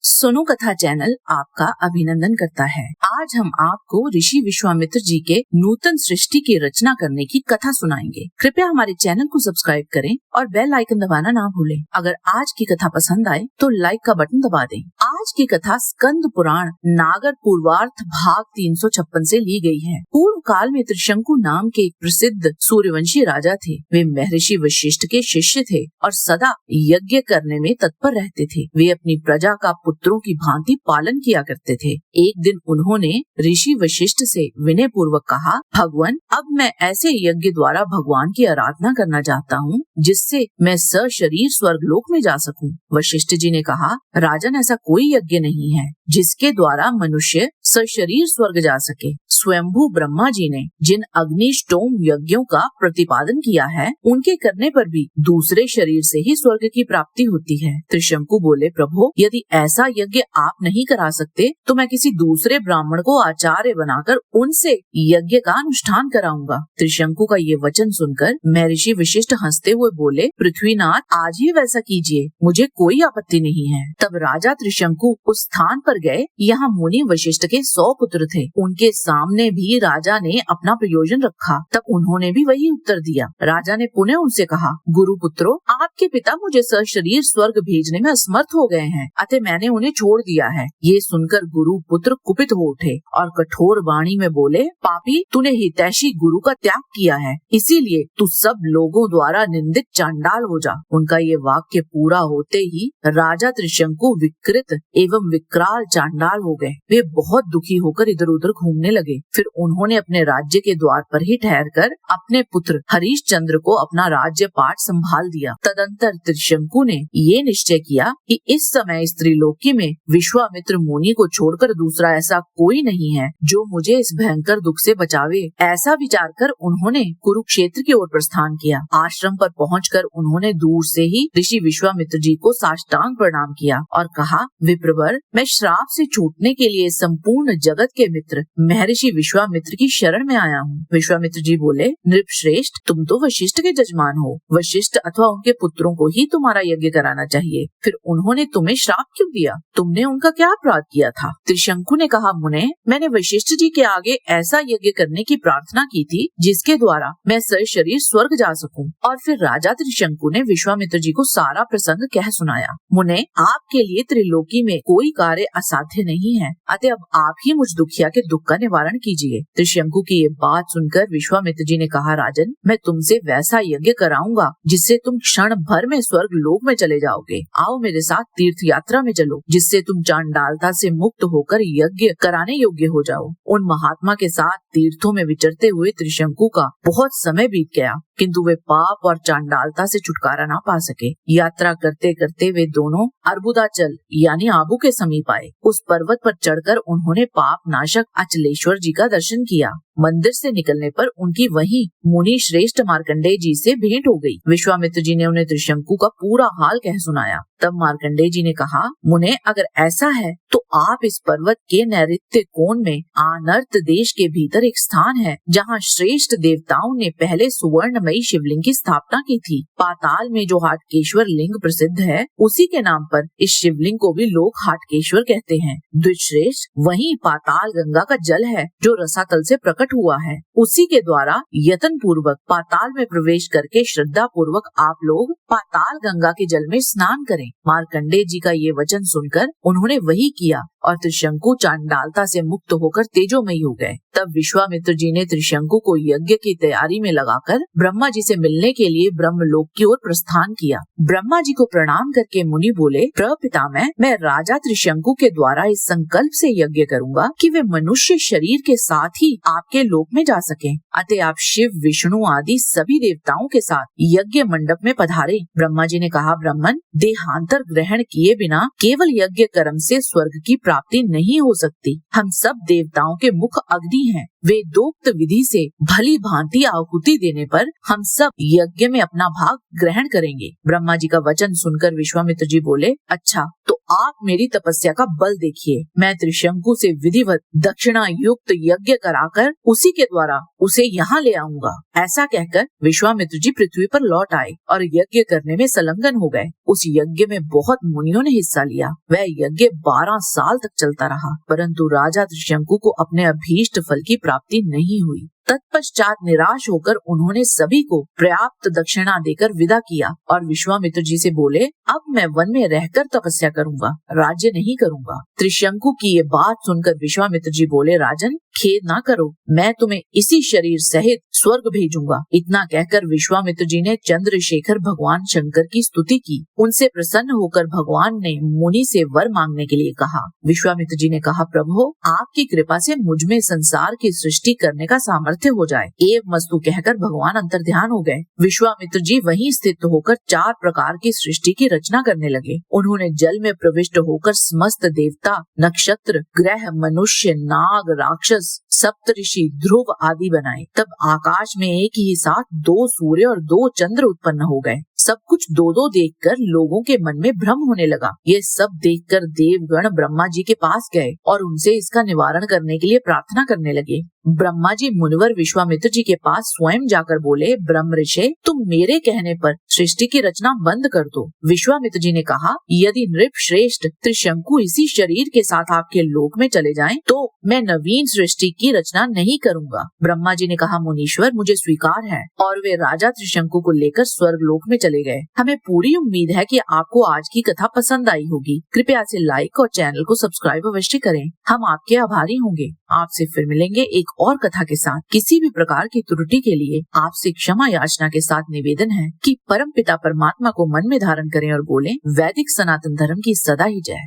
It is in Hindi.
सोनू कथा चैनल आपका अभिनंदन करता है। आज हम आपको ऋषि विश्वामित्र जी के नूतन सृष्टि की रचना करने की कथा सुनाएंगे। कृपया हमारे चैनल को सब्सक्राइब करें और बेल आइकन दबाना ना भूलें। अगर आज की कथा पसंद आए तो लाइक का बटन दबा दें। आज की कथा स्कंद पुराण नागर पूर्वार्थ भाग 356 से ली गई है। पूर्व काल में त्रिशंकु नाम के एक प्रसिद्ध सूर्यवंशी राजा थे। वे महर्षि वशिष्ठ के शिष्य थे और सदा यज्ञ करने में तत्पर रहते थे। वे अपनी प्रजा का पुत्रों की भांति पालन किया करते थे। एक दिन उन्होंने ऋषि वशिष्ठ से विनय पूर्वक कहा, भगवान, अब मैं ऐसे यज्ञ द्वारा भगवान की आराधना करना चाहता हूँ जिससे मैं सशरीर स्वर्गलोक में जा सकूं। वशिष्ठ जी ने कहा, राजन, ऐसा कोई यज्ञ नहीं है जिसके द्वारा मनुष्य सशरीर स्वर्ग जा सके। स्वयंभू ब्रह्मा जी ने जिन अग्निष्टोम यज्ञों का प्रतिपादन किया है, उनके करने पर भी दूसरे शरीर से ही स्वर्ग की प्राप्ति होती है। त्रिशंकु बोले, प्रभु, यदि ऐसा यज्ञ आप नहीं करा सकते तो मैं किसी दूसरे ब्राह्मण को आचार्य बनाकर उनसे यज्ञ का अनुष्ठान कराऊंगा। त्रिशंकु का ये वचन सुनकर महर्षि वशिष्ठ हंसते हुए बोले, पृथ्वीनाथ, आज ही वैसा कीजिए, मुझे कोई आपत्ति नहीं है। तब राजा त्रिशंकु उस स्थान पर गए। यहाँ मुनि वशिष्ठ के 100 पुत्र थे। उनके सामने भी राजा ने अपना प्रयोजन रखा। तब उन्होंने भी वही उत्तर दिया। राजा ने पुनः उनसे कहा, गुरु पुत्रों, आपके पिता मुझे सशरीर स्वर्ग भेजने में असमर्थ हो गए हैं, अतः मैंने उन्हें छोड़ दिया है। ये सुनकर गुरु पुत्र कुपित हो उठे और कठोर वाणी में बोले, पापी, तूने हितैषी गुरु का त्याग किया है, इसीलिए तू सब लोगों द्वारा निंदित चांडाल हो जा। उनका ये वाक्य पूरा होते ही राजा त्रिशंकु विकृत एवं विकराल चांडाल हो गए। वे बहुत दुखी होकर इधर उधर घूमने लगे। फिर उन्होंने अपने राज्य के द्वार पर ही ठहरकर अपने पुत्र हरिश्चंद्र को अपना राज्य पाठ संभाल दिया। तदंतर त्रिशंकु ने ये निश्चय किया कि इस समय स्त्रीलोकी में विश्वामित्र मुनि को छोड़कर दूसरा ऐसा कोई नहीं है जो मुझे इस भयंकर दुख से बचावे। ऐसा विचार कर उन्होंने कुरुक्षेत्र की ओर प्रस्थान किया। आश्रम पर पहुंचकर उन्होंने दूर से ही ऋषि विश्वामित्र जी को साष्टांग प्रणाम किया और कहा, विप्रवर, मैं श्राप से छूटने के लिए संपूर्ण जगत के मित्र महर्षि विश्वामित्र की शरण में आया हूँ। विश्वामित्र जी बोले, नृपश्रेष्ठ, तुम तो वशिष्ठ के जजमान हो। वशिष्ठ अथवा उनके पुत्रों को ही तुम्हारा यज्ञ कराना चाहिए। फिर उन्होंने तुम्हें श्राप क्यों दिया? तुमने उनका क्या अपराध किया था? त्रिशंकु ने कहा, मुने, मैंने वशिष्ठ जी के आगे ऐसा यज्ञ करने की प्रार्थना की थी जिसके द्वारा मैं सशरीर स्वर्ग जा सकूं। और फिर राजा त्रिशंकु ने विश्वामित्र जी को सारा प्रसंग कह सुनाया। मुने, आपके लिए त्रिलोकी में कोई कार्य असाध्य नहीं है, अतः अब आप ही मुझ दुखिया के दुख का निवारण कीजिए। त्रिशंकु की ये बात सुनकर विश्वामित्र जी ने कहा, राजन, मैं तुमसे वैसा यज्ञ कराऊंगा जिससे तुम क्षण भर में स्वर्ग लोक में चले जाओगे। आओ मेरे साथ तीर्थ यात्रा में चलो, जिससे तुम चांडालता से मुक्त होकर यज्ञ कराने योग्य हो जाओ। उन महात्मा के साथ तीर्थों में विचरते हुए त्रिशंकु का बहुत समय बीत गया, किंतु वे पाप और चांडालता से छुटकारा ना पा सके। यात्रा करते करते वे दोनों अर्बुदाचल यानी आबू के समीप आए। उस पर्वत पर चढ़कर उन्होंने पाप नाशक अचलेश्वर जी का दर्शन किया। मंदिर से निकलने पर उनकी वहीं मुनि श्रेष्ठ मार्कंडेय जी से भेंट हो गई। विश्वामित्र जी ने उन्हें त्रिशंकु का पूरा हाल कह सुनाया। तब मार्कंडेय जी ने कहा, मुने, अगर ऐसा है तो आप इस पर्वत के नैऋत्य कोण में आनर्त देश के भीतर एक स्थान है जहाँ श्रेष्ठ देवताओं ने पहले सुवर्णमयी शिवलिंग की स्थापना की थी। पाताल में जो हाटकेश्वर लिंग प्रसिद्ध है, उसी के नाम पर इस शिवलिंग को भी लोग हाटकेश्वर कहते हैं। द्विजश्रेष्ठ, वहीं पाताल गंगा का जल है जो रसातल से प्रकट हुआ है। उसी के द्वारा यत्न पूर्वक पाताल में प्रवेश करके श्रद्धा पूर्वक आप लोग पाताल गंगा के जल में स्नान करें। मार्कंडेय जी का ये वचन सुनकर उन्होंने वही किया और त्रिशंकु चांडालता से मुक्त होकर तेजोमयी हो गए। तब विश्वामित्र जी ने त्रिशंकु को यज्ञ की तैयारी में लगाकर ब्रह्मा जी से मिलने के लिए ब्रह्मलोक की ओर प्रस्थान किया। ब्रह्मा जी को प्रणाम करके मुनि बोले, प्रपितामह, मैं राजा त्रिशंकु के द्वारा इस संकल्प से यज्ञ करूंगा कि वे मनुष्य शरीर के साथ ही आपके लोक में जा सकें। अतः आप शिव, विष्णु आदि सभी देवताओं के साथ यज्ञ मंडप में पधारे। ब्रह्मा जी ने कहा, ब्राह्मण, देहांतर ग्रहण किए बिना केवल यज्ञ कर्म से स्वर्ग की प्राप्ति नहीं हो सकती। हम सब देवताओं के मुख अग्नि हैं। वेदोक्त विधि से भली भांति आहुति देने पर हम सब यज्ञ में अपना भाग ग्रहण करेंगे। ब्रह्मा जी का वचन सुनकर विश्वामित्र जी बोले, अच्छा तो आप मेरी तपस्या का बल देखिए। मैं त्रिशंकु से विधिवत दक्षिणा युक्त यज्ञ कराकर उसी के द्वारा उसे यहाँ ले आऊंगा। ऐसा कहकर विश्वामित्र जी पृथ्वी पर लौट आए और यज्ञ करने में संलग्न हो गए। उस यज्ञ में बहुत मुनियों ने हिस्सा लिया। वह यज्ञ 12 साल तक चलता रहा, परंतु राजा त्रिशंकु को अपने अभीष्ट फल की प्राप्ति नहीं हुई। तत्पश्चात निराश होकर उन्होंने सभी को पर्याप्त दक्षिणा देकर विदा किया और विश्वामित्र जी से बोले, अब मैं वन में रहकर तपस्या करूंगा, राज्य नहीं करूंगा। त्रिशंकु की ये बात सुनकर विश्वामित्र जी बोले, राजन खेद ना करो, मैं तुम्हें इसी शरीर सहित स्वर्ग भेजूंगा। इतना कहकर विश्वामित्र जी ने चंद्रशेखर भगवान शंकर की स्तुति की। उनसे प्रसन्न होकर भगवान ने मुनि से वर मांगने के लिए कहा। विश्वामित्र जी ने कहा, प्रभु आपकी कृपा से मुझ में संसार की सृष्टि करने का सामर्थ्य हो जाए। एवं मस्तु कहकर भगवान अंतर्ध्यान हो गए। विश्वामित्र जी वहीं स्थित होकर 4 प्रकार की सृष्टि की रचना करने लगे। उन्होंने जल में प्रविष्ट होकर समस्त देवता, नक्षत्र, ग्रह, मनुष्य, नाग, राक्षस, सप्तऋषि, ध्रुव आदि बनाए। तब आकाश में एक ही साथ 2 सूर्य और 2 चंद्र उत्पन्न हो गए। सब कुछ 2-2 देखकर लोगों के मन में भ्रम होने लगा। ये सब देखकर देवगण ब्रह्मा जी के पास गए और उनसे इसका निवारण करने के लिए प्रार्थना करने लगे। ब्रह्मा जी मुनिवर विश्वामित्र जी के पास स्वयं जाकर बोले, ब्रह्म ऋषि तुम मेरे कहने पर सृष्टि की रचना बंद कर दो। विश्वामित्र जी ने कहा, यदि नृप श्रेष्ठ त्रिशंकु इसी शरीर के साथ आपके लोक में चले जाएं, तो मैं नवीन सृष्टि की रचना नहीं करूंगा। ब्रह्मा जी ने कहा, मुनीश्वर मुझे स्वीकार है। और वे राजा त्रिशंकु को लेकर स्वर्ग लोक में चले गए। हमें पूरी उम्मीद है कि आपको आज की कथा पसंद आई होगी। कृपया इसे लाइक और चैनल को सब्सक्राइब अवश्य करें। हम आपके आभारी होंगे। आपसे फिर मिलेंगे एक और कथा के साथ। किसी भी प्रकार की त्रुटि के लिए आपसे क्षमा याचना के साथ निवेदन है कि परम पिता परमात्मा को मन में धारण करें और बोलें, वैदिक सनातन धर्म की सदा ही जय।